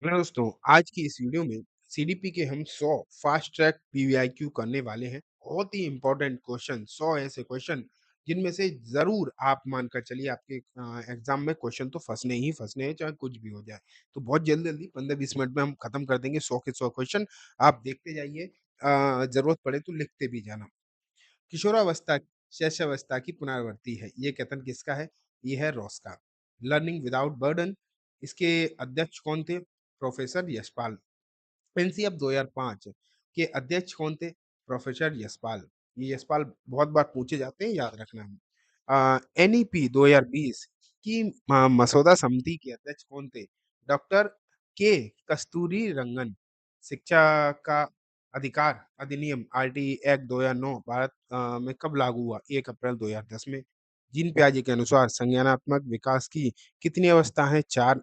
Hello दोस्तों, आज की इस वीडियो में सीडीपी के हम 100 फास्ट ट्रैक पीवीआईक्यू करने वाले हैं। बहुत ही इम्पोर्टेंट क्वेश्चन, 100 ऐसे क्वेश्चन जिनमें से ज़रूर आप मानकर चलिए आपके एग्ज़ाम में क्वेश्चन तो फँसने ही फँसने हैं, चाहे कुछ भी हो जाए। तो बहुत जल्दी-जल्दी 15-20 मिनट में हम खत्म कर देंगे 100 के 100 क्वेश्चन। आप देखते जाइए, ज़रूरत पड़े तो लिखते भी जाना। किशोरावस्था शैशवावस्था की पुनरावृत्ति है। ये कथन किसका है? ये है रॉस का। लर्निंग विदाउट बर्डन, इसके अध्यक्ष कौन थे? प्रोफेसर यशपाल। एनसीएफ 2005 के अध्यक्ष कौन थे? प्रोफेसर यशपाल। ये यशपाल बहुत बार पूछे जाते हैं, याद रखना है। एनईपी 2020 की मसौदा समिति के अध्यक्ष कौन थे? डॉक्टर के कस्तूरी रंगन। शिक्षा का अधिकार अधिनियम आरटी एक्ट 2009 भारत में कब लागू हुआ? 1 अप्रैल 2010 में। जीन पियाजे के अनुसार संज्ञानात्मक विकास की कितनी अवस्था है? 4।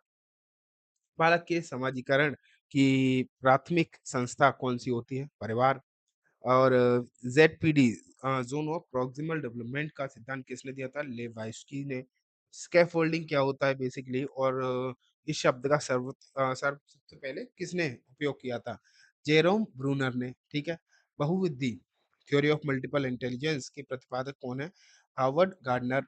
बालक के समाजीकरण की प्राथमिक संस्था कौन-सी होती है? परिवार। और ज़ेडपीडी ज़ोन ऑफ प्रॉक्सिमल डेवलपमेंट का सिद्धांत किसने दिया था? लेवाइस्की ने। स्कैफोल्डिंग क्या होता है बेसिकली? और इस शब्द का सबसे पहले किसने उपयोग किया था? जेरोम ब्रूनर ने, ठीक है? बहुविधि थ्योरी ऑफ मल्टीपल इंटेलिजेंस के प्रतिपादक कौन है? Harvard gardener.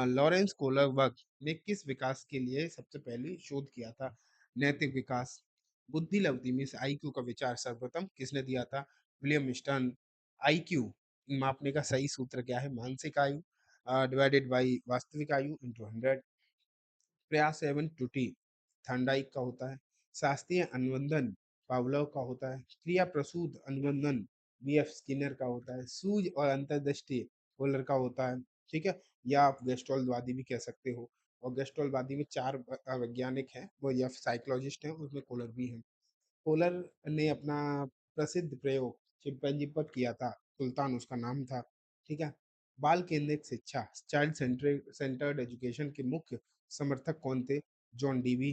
लॉरेंस कोलरबर्ग ने किस विकास के लिए सबसे पहले शोध किया था? नैतिक विकास। बुद्धि लब्धि में से आईक्यू का विचार सर्वप्रथम किसने दिया था? William stern. आईक्यू मापने का सही सूत्र क्या है? मानसिक आयु डिवाइडेड बाय वास्तविक आयु इंटू 100। प्रयास एवं त्रुटि थर्नडाइक का होता है। शास्त्रीय अनुबंधन पावलोव का होता है। क्रिया प्रसूत अनुबंधन बीएफ स्किनर का होता है। सूझ और अंतर्दृष्टि होलर का होता है, ठीक है? या आप गेस्टोल्टवादी भी कह सकते हो। और गेस्टोल्टवादी में 4 वैज्ञानिक हैं, वो या साइकोलॉजिस्ट हैं, उसमें कोलर भी हैं। कोलर ने अपना प्रसिद्ध प्रयोग चिंपैंजी पर किया था, सुल्तान उसका नाम था, ठीक है? बाल केंद्रित शिक्षा चाइल्ड सेंटर्ड एजुकेशन के मुख्य समर्थक कौन थे? John Dewey.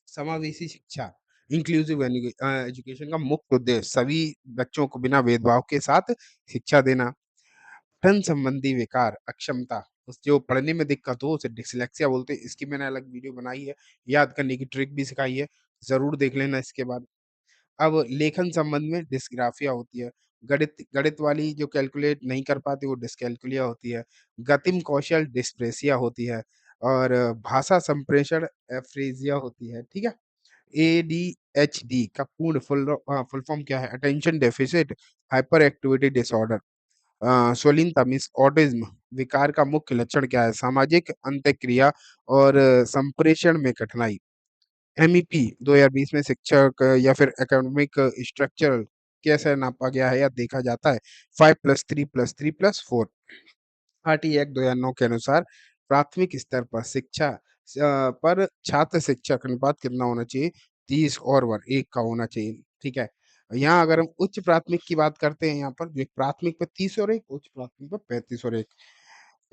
समावेशी शिक्षा इंक्लूसिव एजुकेशन का मुख्य उद्देश्य सभी बच्चों को बिना भेदभाव के साथ शिक्षा देना। पठन संबंधी विकार अक्षमता, उस जो पढ़ने में दिक्कत हो उसे डिसलेक्सिया बोलते हैं। इसकी मैंने अलग वीडियो बनाई है, याद करने की ट्रिक भी सिखाई है, ज़रूर देख लेना इसके बाद। अब लेखन संबंध में डिस्ग्राफिया होती है। गणित गणित वाली जो कैलकुलेट नहीं कर पाती वो डिसकैल्कुलिया होती है। गतिम कौशल डिस्प्रेसिया होती है। और भाषा संप्रेषण एफ्रेज़िया होती है, ठीक है? एडीएचडी का पूर्ण फुल फॉर्म क्या है? Attention deficit hyper activity disorder. शालीनता मीन्स ऑटिज़्म विकार का मुख्य लक्षण क्या है? सामाजिक अंतःक्रिया और संप्रेषण में कठिनाई। एमईपी 2020 में शिक्षक या फिर एकेडमिक स्ट्रक्चर कैसे नापा गया है या देखा जाता है? 5+3+3+4। आरटी एक्ट 2009 के अनुसार प्राथमिक स्तर पर शिक्षा पर छात्र शिक्षक अनुपात कितना होना चाहिए? 30 और 1 का होना चाहिए, ठीक है? यहाँ अगर हम उच्च प्राथमिक की बात करते हैं, यहाँ पर एक प्राथमिक पे 30 और 1, उच्च प्राथमिक पे 35 और 1।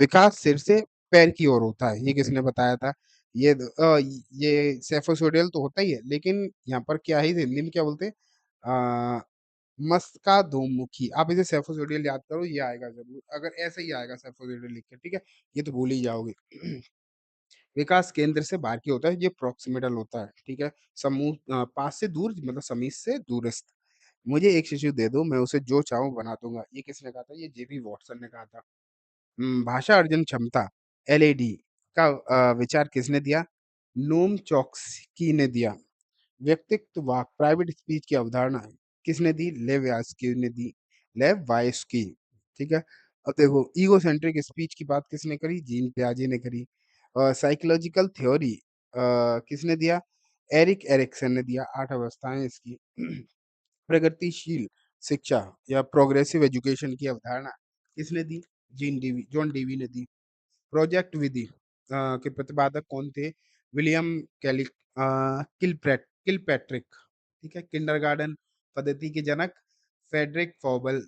विकास सिर से पैर की ओर होता है, ये किसने बताया था? ये सैफोसोडियल तो होता ही है, लेकिन यहाँ पर क्या है, इसे हिंदी में क्या बोलते हैं? अ, मस्काधोमुखी। आप इसे सैफोसोडियल याद करो, ये आएगा ज़रूर। अगर ऐसे ही आएगा सैफोसोडियल लिख के, ठीक है? ये तो भूल ही जाओगे। विकास केंद्र से बाहर की होता है, ये प्रॉक्सिमिटल होता है, ठीक है? पास से दूर मतलब समीप से दूरस्थ। मुझे एक शिशु दे दो, मैं उसे जो चाहूँ बना दूँगा। ये किसने कहा था? ये जेबी वॉटसन ने कहा था। भाषा अर्जन क्षमता एलएडी का विचार किसने दिया? नोम चॉम्स्की ने दिया। व्यक्तित्व वाक प्राइवेट स्पीच की अवधारणा किसने दी? लेव वायस्की, ठीक है? अब देखो ईगोसेंट्रिक स्पीच की बात किसने करी? जीन पियाजे ने करी। साइकोलॉजिकल थ्योरी किसने दिया? एरिक एरिक्सन ने दिया। 8 अवस्थाएँ इसकी। प्रगतिशील शिक्षा या प्रोग्रेसिव एजुकेशन की अवधारणा किसने दी? जॉन डीवी ने दी। प्रोजेक्ट विधि के प्रतिपादक कौन थे? विलियम किलपैट्रिक, ठीक है? किंडरगार्टन पद्धति के जनक फ्रेडरिक फॉबल।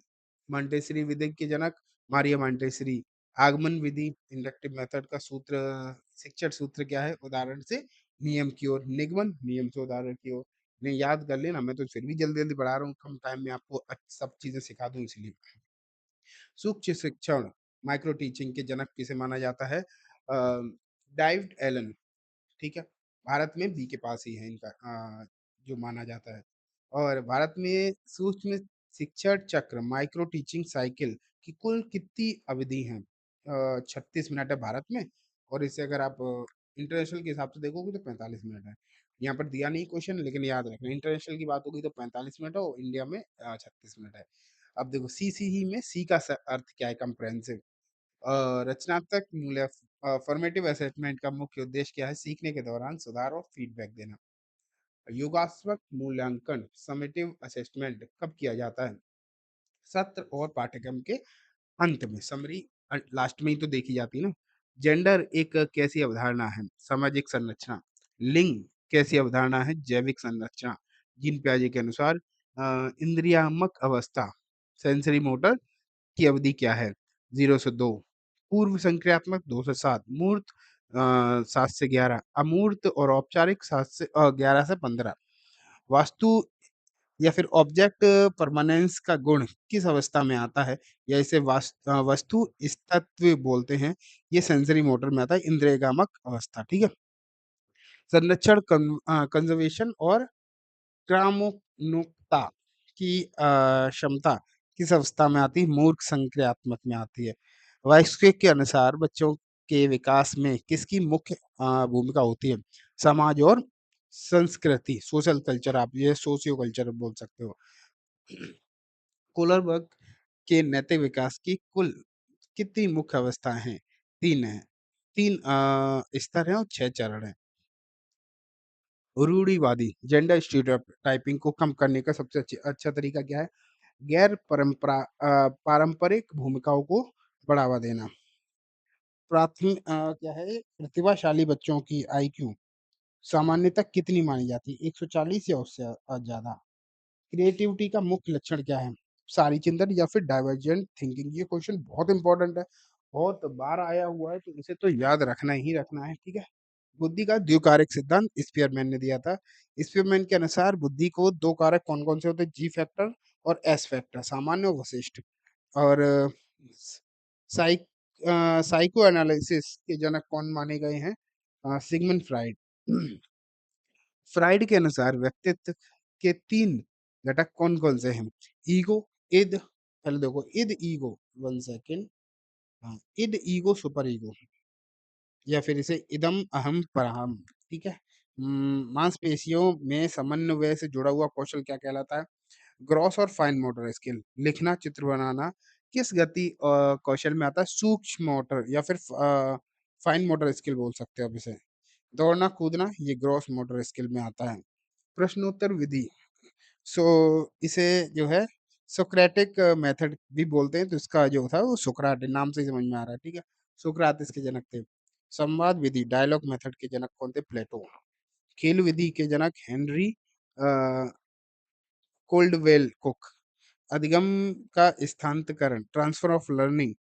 मॉन्टेसरी विधि के जनक मारिया मॉन्टेसरी। आगमन विधि इंडक्टिव मेथड का सूत्र शिक्षण सूत्र क्या है? उदाहरण से नियम की ओर। निगमन नियम से उदाहरण की ओर। नहीं याद कर लेना, मैं तो फिर भी जल्दी-जल्दी पढ़ा रहा हूँ, कम टाइम में आपको सब चीज़ें सिखा दूँ इसलिए। सूक्ष्म शिक्षण माइक्रो टीचिंग के जनक किसे माना जाता है? डाइव्ड एलन, ठीक है? भारत में बी के पास ही है इनका जो माना जाता है। और भारत में सूक्ष्म शिक्षण चक्र माइक्रो टीचिंग साइकिल की कुल कितनी अवधि है? 36 मिनट है भारत में, और इसे अगर आप इंटरनेशनल के हिसाब से देखोगे तो 45 मिनट है। यहाँ पर दिया नहीं क्वेश्चन, लेकिन याद रखना इंटरनेशनल की बात होगी तो 45 मिनट है और इंडिया में 36 मिनट है। अब देखो सी सी ही में सी का अर्थ क्या है? कंप्रहेंसिव। रचनात्मक मूल्य फॉर्मेटिव असेसमेंट का मुख्य उद्देश्य क्या है? सीखने के दौरान सुधार और फीडबैक देना। योगात्मक मूल्यांकन समेटिव असेसमेंट कब किया जाता है? सत्र और पाठ्यक्रम के अंत में। समरी लास्ट में ही तो देखी जाती है ना। जेंडर एक कैसी अवधारणा है? सामाजिक संरचना। लिंग कैसी अवधारणा है? जैविक संरचना। जीन पियाजे के अनुसार इंद्रियात्मक अवस्था सेंसरी मोटर की अवधि क्या है? 0 से 2। पूर्व संक्रियात्मक 2 से 7। मूर्त 7 से 11। अमूर्त और औपचारिक 7 से 11 से 15। वास्तु या फिर ऑब्जेक्ट परमानेंस का गुण किस अवस्था में आता है? या इसे वस्तु तत्व बोलते हैं। ये सेंसरी मोटर में आता है, इंद्रियगामक अवस्था, ठीक है? संरक्षण कंजर्वेशन और क्रामोन्मुक्ता की क्षमता किस अवस्था में आती है? मूर्ख संक्रियात्मक में आती है। वयस्क के अनुसार बच्चों के विकास में किसकी मुख्य भूमिका होती है? समाज और संस्कृति, सोशल कल्चर, आप ये सोशियो कल्चर बोल सकते हो। कोलरबर्ग के नैतिक विकास की कुल कितनी मुख्य अवस्थाएं हैं? 3 हैं। 3 स्तर हैं और 6 चरण हैं। रूढ़िवादी जेंडर स्टीरियोटाइपिंग को कम करने का सबसे अच्छा तरीका क्या है? पारंपरिक भूमिकाओं को बढ़ावा देना। क्या है? प्रतिभाशाली बच्चों की आईक्यू सामान्यतः कितनी मानी जाती है? 140 या उससे ज़्यादा। क्रिएटिविटी का मुख्य लक्षण क्या है? सारी चिंतन या फिर डाइवर्जेंट थिंकिंग? ये क्वेश्चन बहुत इंपॉर्टेंट है, बहुत बार आया हुआ है, तो इसे तो याद रखना ही रखना है, ठीक है? बुद्धि का द्विकारक सिद्धांत स्पीयरमैन ने दिया था। स्पीयरमैन के अनुसार बुद्धि को 2 कारक कौन-कौन से होते हैं? जी फैक्टर और एस फैक्टर, सामान्य और विशिष्ट। और साइक साइको एनालिसिस के जनक कौन माने गए हैं? Sigmund Freud. फ्राइड के अनुसार व्यक्तित्व के 3 घटक कौन-कौन से हैं? ईगो, इद, पहले देखो इद, ईगो, 1 सेकंड। हाँ, इद, ईगो, सुपर ईगो, या फिर इसे इदम, अहम, परअहम, ठीक है? मांसपेशियों में समन्वय से जुड़ा हुआ कौशल क्या कहलाता है? ग्रॉस और फाइन मोटर स्किल, लिखना, चित्र बनाना किस गति कौशल में आता है? सूक्ष्म मोटर या फिर फाइन मोटर स्किल बोल सकते हो आप इसे। दौड़ना, कूदना ये ग्रॉस मोटर स्किल में आता है। प्रश्नोत्तर विधि, सो इसे जो है सोक्रेटिक मेथड भी बोलते हैं, तो इसका जो था वो सुकराट नाम से ही समझ में आ रहा है, ठीक है? सुकरात इसके जनक थे। संवाद विधि डायलॉग मेथड के जनक कौन थे? प्लेटो। खेल विधि के जनक हेनरी कोल्डवेल कुक। अधिगम का स्थानांतरण ट्रांसफर ऑफ लर्निंग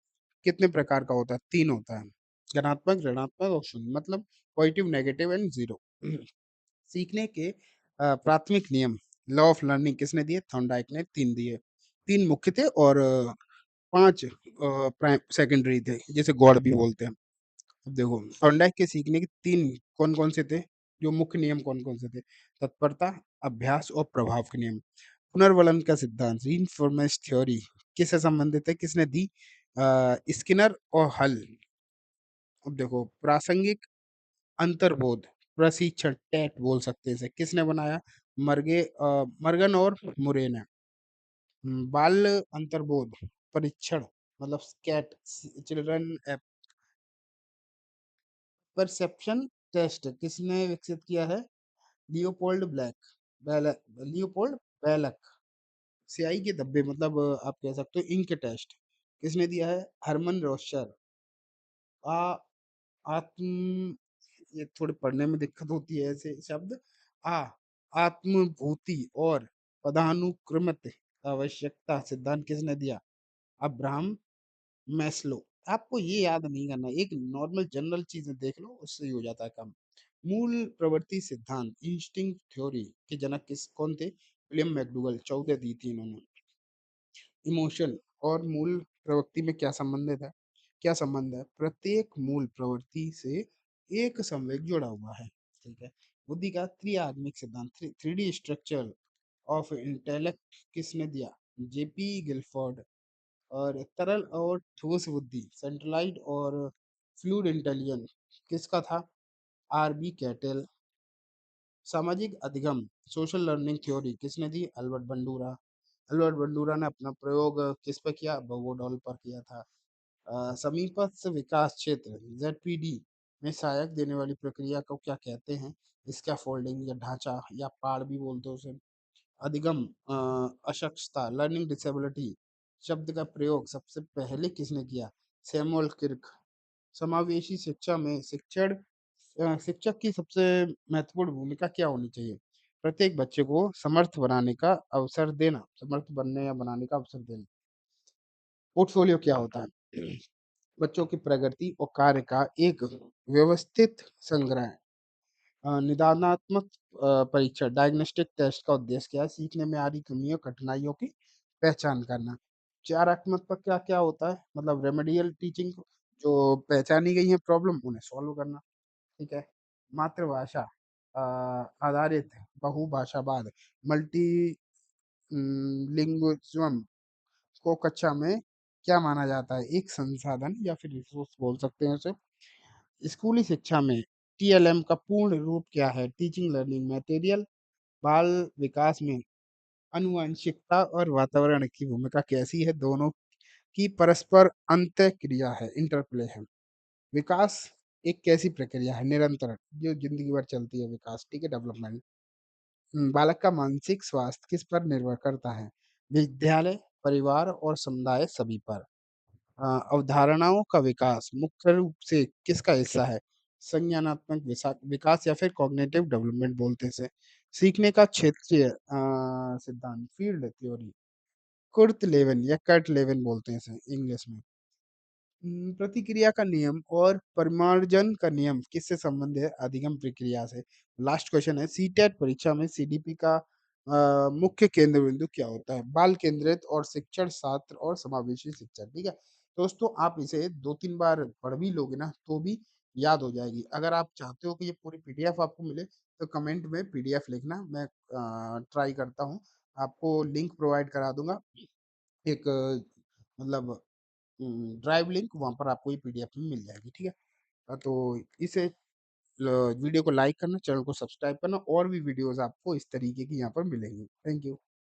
कितने प्रकार का होता है? 3 होता है। धनात्मक, ऋणात्मक और शून्य, मतलब पॉजिटिव, नेगेटिव एंड जीरो। सीखने के प्राथमिक नियम लॉ ऑफ लर्निंग किसने दिए? थॉर्नडाइक ने 3 दिए। 3 मुख्य थे और 5 प्राइम सेकेंडरी थे, जिसे गॉड भी बोलते हैं। अब देखो थॉर्नडाइक के सीखने के 3 कौन-कौन से थे? जो मुख्य नियम कौन-कौन से थे? तत्परता, अभ्यास और प्रभाव के नियम। पुनर्वलन का सिद्धांत रीइंफोर्समेंट थ्योरी किससे संबंधित है? किसने दी? स्किनर और हल। अब देखो प्रासंगिक अंतर्बोध प्रशिक्षण टेट बोल सकते हैं इसे, किसने बनाया? मर्गन और मुरे ने। बाल अंतर्बोध परीक्षण मतलब स्कैट चिल्ड्रन परसेप्शन टेस्ट किसने विकसित किया है? Leopold Leopold Bellak. स्याही के धब्बे मतलब आप कह सकते हो इंक टेस्ट किसने दिया है? हरमन रोशर। आ आत्म ये थोड़े पढ़ने में दिक्कत होती है ऐसे शब्द। आ आत्मभूति और पदानुक्रमित आवश्यकता सिद्धांत किसने दिया? Abraham Maslow. आपको ये याद नहीं करना, एक नॉर्मल जनरल चीजें देख लो उससे ही हो जाता है काम। मूल प्रवृत्ति सिद्धांत इंस्टिंक्ट थ्योरी के जनक कौन थे? William McDougall. 14 दी थी इन्होंने। इमोशन और मूल प्रवृत्ति में क्या संबंधित है? क्या संबंध है? प्रत्येक मूल प्रवृत्ति से एक संवेग जुड़ा हुआ है, ठीक है? बुद्धि का त्रिआत्मिक सिद्धांत, three D structure of intellect किसने दिया? JP Guilford. और तरल और ठोस बुद्धि, सेंट्रलाइज और फ्लूइड इंटेलिजेंस किसका था? R B Cattell. सामाजिक अधिगम, सोशल लर्निंग थ्योरी किसने दी? Albert Bandura. अल्बर्ट बंडूरा ने अपना प्रयोग किस पर किया? बगोडॉल पर किया था। समीपस्थ विकास क्षेत्र जेडपीडी में सहायक देने वाली प्रक्रिया को क्या कहते हैं? इसका फोल्डिंग या ढांचा या पाड़ भी बोलते हैं उसे। अधिगम, अशक्तता, लर्निंग डिसेबिलिटी शब्द का प्रयोग सबसे पहले किसने किया? Samuel Kirk. समावेशी शिक्षा में शिक्षक की सबसे महत्वपूर्ण भूमिका क्या होनी चाहिए? प्रत्येक बच्चे को समर्थ बनाने का अवसर देना, समर्थ बनने या बनाने का अवसर देना। पोर्टफोलियो क्या होता है? बच्चों की प्रगति और कार्य का एक व्यवस्थित संग्रह। निदानात्मक परीक्षण, डायग्नोस्टिक टेस्ट का उद्देश्य क्या है? सीखने में आ रही कमियों कठिनाइयों की पहचान करना। चारात्मक पर क्या क्या होता है? मतलब रेमेडियल टीचिंग, जो पहचानी गई है प्रॉब्लम उन्हें सॉल्व करना। ठीक है। मातृभाषा आधारित बहुभाषावाद, मल्टी लिंग्विज्म को कक्षा में क्या माना जाता है? एक संसाधन या फिर रिसोर्स बोल सकते हैं उसे। स्कूली शिक्षा में टीएलएम का पूर्ण रूप क्या है? Teaching learning material. बाल विकास में आनुवंशिकता और वातावरण की भूमिका कैसी है? दोनों की परस्पर अंतः क्रिया है, इंटरप्ले है। विकास एक कैसी प्रक्रिया है? निरंतर, जो जिंदगी भर चलती है विकास, ठीक है, डेवलपमेंट। बालक का मानसिक स्वास्थ्य किस पर निर्भर करता है? विद्यालय, परिवार और समुदाय सभी पर। अवधारणाओं का विकास मुख्य रूप से किसका हिस्सा है? संज्ञानात्मक विकास या फिर कॉग्निटिव डेवलपमेंट बोलते हैं इसे। सीखने का क्षेत्रीय सिद्धांत, फील्ड थ्योरी। कुर्त लेवन या कट लेवन बोलते हैं इसे इंग्लिश में। प्रतिक्रिया का नियम और परिमार्जन का नियम किससे संबंधित है? अधिगम प्रक्रिया से। लास्ट क्वेश्चन है, सीटेट परीक्षा में सीडीपी का मुख्य केंद्र बिंदु क्या होता है? बाल केंद्रित और शिक्षण छात्र और समावेशी शिक्षा। ठीक है दोस्तों, आप इसे 2-3 बार पढ़ भी लोगे ना तो भी याद हो जाएगी। अगर आप चाहते हो कि ये पूरी पीडीएफ आपको मिले तो कमेंट में पीडीएफ लिखना, मैं ट्राई करता हूँ, आपको लिंक प्रोवाइड करा दूंगा। एक मतलब ड्राइव लिंक, वहाँ पर आपको ये पीडीएफ में मिल जाएगी। ठीक है। तो इसे वीडियो को लाइक करना, चैनल को सब्सक्राइब करना, और भी वीडियोस आपको इस तरीके की यहाँ पर मिलेंगी। Thank you.